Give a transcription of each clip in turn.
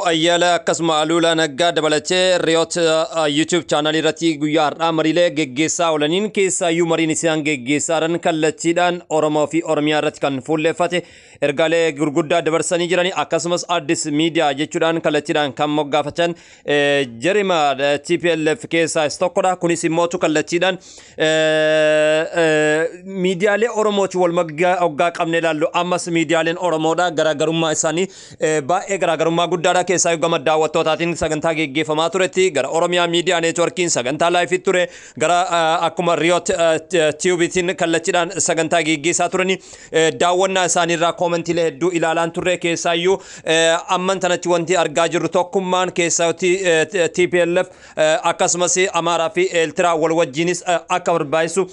Ayyala akkasuma Alula Naggaa dabalatee Riyoota YouTube chaanalii irratti guyyaa har'aa mariilee geggeessaa oolaniin keessaayyuu mariin isaan geggeessaaran kallattiidhaan Oromoo fi Oromiyaa irratti kan fuulleeffate ergaalee gurguddaa dabarsanii jiranii akkasumas Addis Miidiyaa jechuudhaan kallattiidhaan kan moggaafatan jarima TPLF keessaa tokkodha. Kunis immoo kallattiidhaan miidiyaalee Oromooti wal moggaa qabne ilaallu ammas miidiyaaleen Oromoodha garaagarummaa isaanii baay'ee garaagarummaa guddaadha. Keessaa gama daawwattootaatiin sagantaa geggeeffamaa turetti gara Oromiyaa Miidiyaa Neetworkiin sagantaa laayifii ture gara akkuma Riyoot TVtiin kallattiidhaan sagantaa geggeessaa turani daawwannaa isaaniirraa koomantiilee hedduu ilaalaan turre keessaayyuu amman tanatti wanti argaa jirru tokkummaan keessatti TPLF akkasumas Amaaraa fi Eertiraa wal wajjinis akka barbaachisu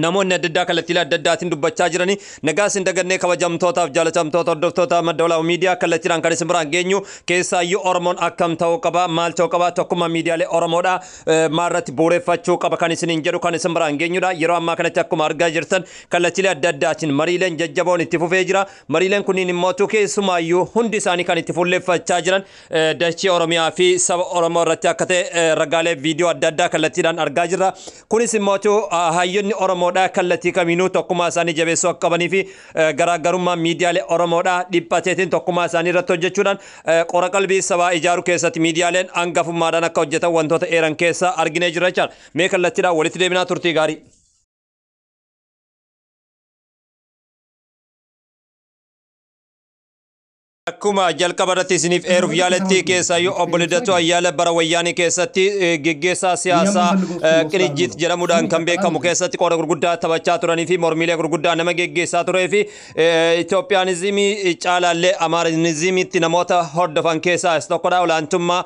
namoonni adda addaa kallattiilee adda addaatiin dubbachaa jiranii nagaa isin dagannee kabajamtootaaf jaalatamtoota hordoftoota madda miidiyaa kallattiidhaan kan isin biraan geenyu keessaayyuu Oromoon akkam ta'uu qaba maal ta'uu qaba tokkummaa miidiyaalee Oromoodha maarratti bu'uureffachuu qaba kan isiniin jedhu kan isin biraan geenyudha. Yeroo ammaa kanatti akkuma argaa jirtan kallattiilee adda addaatiin mariileen jajjaboon itti fufee jira. Mariileen kunniin immoo keessumaayyuu hundi isaanii kan itti fuulleeffachaa jiran dachee Oromiyaa fi saba Oromoo irratti akka ta'e ragaalee viidiyoo adda addaa kallattiidhaan argaa jirra. Kunis immoo hayyoonni Oromoodha kallattii kamiinuu tokkummaa isaanii jabeessuu akka qabanii fi garaagarummaa miidiyaalee Oromoodha dhiphateetiin tokkummaa isaanii irratti hojjechuudhaan qora qalbii sabaa ijaaruu keessatti miidiyaaleen hangafummaadhaan akka hojjetan wantoota eeran keessa arginee jirra jechuudha. Mee kallattiidhaan walitti deebinaa turtii gaarii. Akkuma jalqaba irratti isiniif eeruuf yaaletti keessaayyuu obbo Lidatu Ayyaala bara wayyaanii keessatti geggeessaa siyaasaa Qinijjiit jedhamuudhaan kan beekamu keessatti qooda gurguddaa taphachaa turanii fi mormiilee gurguddaa nama geggeessaa turee fi Itoophiyaanizimii caalaallee Amaariizimiitti namoota hordofan keessaa tokkodha. Olaantummaa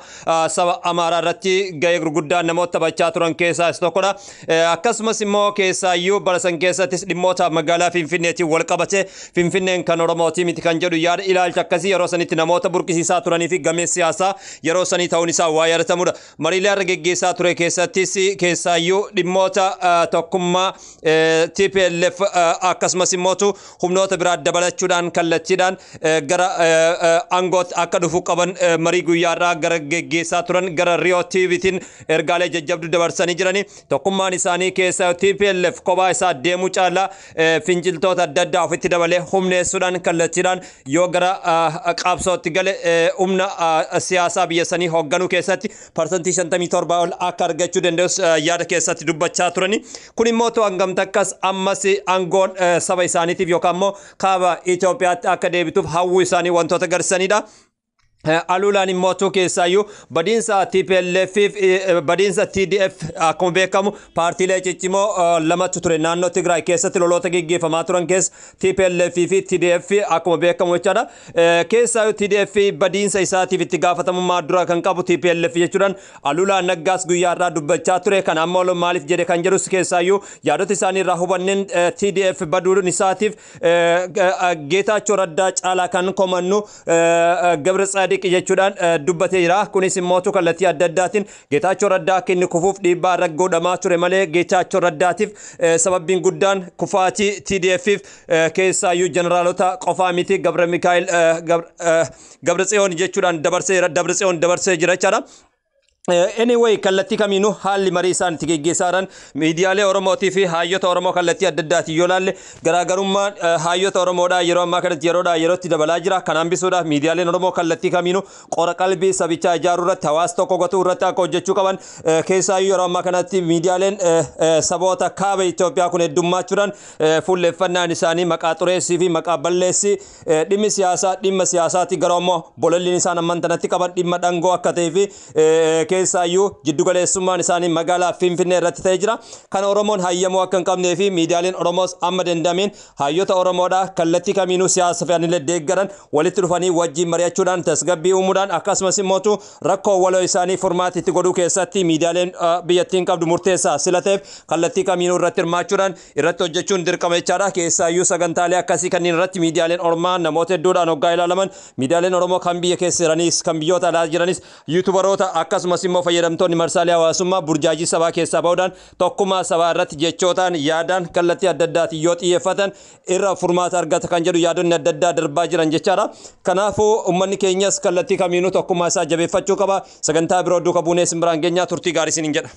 saba Amaaraa irratti gahee gurguddaa namoota taphachaa turan keessaa tokkodha. Akkasumas immoo keessaayyuu bara san keessattis dhimmoota magaalaa Finfinneetiin wal qabate Finfinneen kan Oromootii miti kan jedhu yaada ilaalcha akkasii yeroo sanitti namoota burqisiisaa turanii fi gamee siyaasaa yeroo sanii ta'uun isaa waa yaadatamudha. Mariilee irra geggeessaa ture keessattis keessaayyuu dhimmoota tokkummaa TPLF akkasumas immoo humnoota biraa dabalachuudhaan kallattiidhaan gara aangootti akka dhufuu qaban marii guyyaarraa gara geggeessaa turan gara Riyoot TVtiin ergaalee jajjabduu dabarsanii jiranii tokkummaan isaanii keessaa TPLF kophaa isaa deemuu caalaa finciltoota adda addaa ofitti dabalee humneessuudhaan kallattiidhaan yoo gara qaabsootti gale humna siyaasaa biyya sanii hoogganuu keessatti parsantii 57 ol akka argachuu danda'us yaada keessatti dubbachaa turani. Kun immoo hangam takkas ammas aangoon saba isaaniitiif yookaan immoo kaaba Itoophiyaatti akka deebituuf hawwuu isaanii wantoota garsiisanidha. Alulaan immoo keessaayyuu badiinsa TPLF badiinsa TDF akkuma beekamu paartiilee ciccimoo lamatu ture naannoo Tigraay keessatti loloota geggeeffamaa turan keessa TPLF fi TDF akkuma beekamu jechaadha. Keessaayyuu TDF badiinsa isaatiif itti gaafatamummaa dura kan qabu TPLF jechuudhaan Alulaan Naggaas guyyaa irraa dubbachaa ture. Kan ammoo maaliif jedhe kan jedhus keessaayyuu yaadota isaanii irraa hubanneen TDF baduun isaatiif Geetaachoo Raddaa caalaa kan komannu Gabra jechuudhaan dubbatee jira. Kunis immoo kallattii adda addaatiin Geetaachoo Raddaa akka inni kufuuf dhiibbaa irra godhamaa ture malee Geetaachoo Raddaatiif sababbiin guddaan kufaatii TDF'if keessaayyuu jeneraalota qofaa miti Gabra Mikaa'el Gabratsiyoon jechuudhaan dabarsee jira jechaadha. Anyway kallattii kamiinuu haalli marii isaan itti geggeessaaran miidiyaalee Oromootii fi hayyoota Oromoo kallattii adda addaatiin yoo ilaalle garaagarummaan hayyoota Oromoodhaa yeroo ammaa kanatti yerootti dabalaa jira. Kan hambisuudhaaf miidiyaaleen Oromoo kallattii kamiinuu qora qalbii sabichaa ijaaruu irratti hawaasa tokko gochuu irratti akka hojjechuu qaban keessaayyuu yeroo ammaa kanatti miidiyaaleen saboota kaaba Itoophiyaa kun heddummachuudhaan fuulleeffannaan isaanii maqaa xureessii fi maqaa balleessii dhimma siyaasaatti gara immoo bololliin isaan amman tanatti qaban dhimma dhangoo akka ta'ee fi keessaayyuu jiddugaleessummaan isaanii magaalaa Finfinnee irratti ta'ee jira. Kan Oromoon hayyamuu akka hin qabnee fi miidiyaaleen Oromoos amma dandameen hayyoota Oromoodhaa kallattii kamiinuu siyaasa fe'anii deeggaran walitti dhufanii wajjin mari'achuudhaan tasgabbii uumuudhaan akkasumas immoo rakkoo waloo isaanii furmaata itti godhuu keessatti miidiyaaleen biyyattiin qabdu murteessaa sila ta'eef kallattii kamiinuu irratti hirmaachuudhaan irratti hojjechuun dirqama jechaadha. Keessaayyuu sagantaalee akkasii kanneen irratti miidiyaaleen Oromoo namoota hedduudhaan hoggaa ilaalaman miidiyaaleen Oromoo kan biyya keessa jiranis kan biyyoota alaa jiranis yuutubaroota akkasumas akkasumas immoo fayyadamtoonni marsaalee hawaasummaa burjaajii sabaa keessaa ba'uudhaan tokkummaa sabaa irratti jechootaan yaadaan kallattii adda addaatiin yoo xiyyeeffatan irra furmaata argata kan jedhu yaadonni adda addaa darbaa jiran jechaadha. Kanaafuu uummanni keenyas kallattii kamiinuu tokkummaa isaa jabeeffachuu qaba. Sagantaa biroo duuka buunee simbiraan geenyaa turtii gaarii isiniin jedha.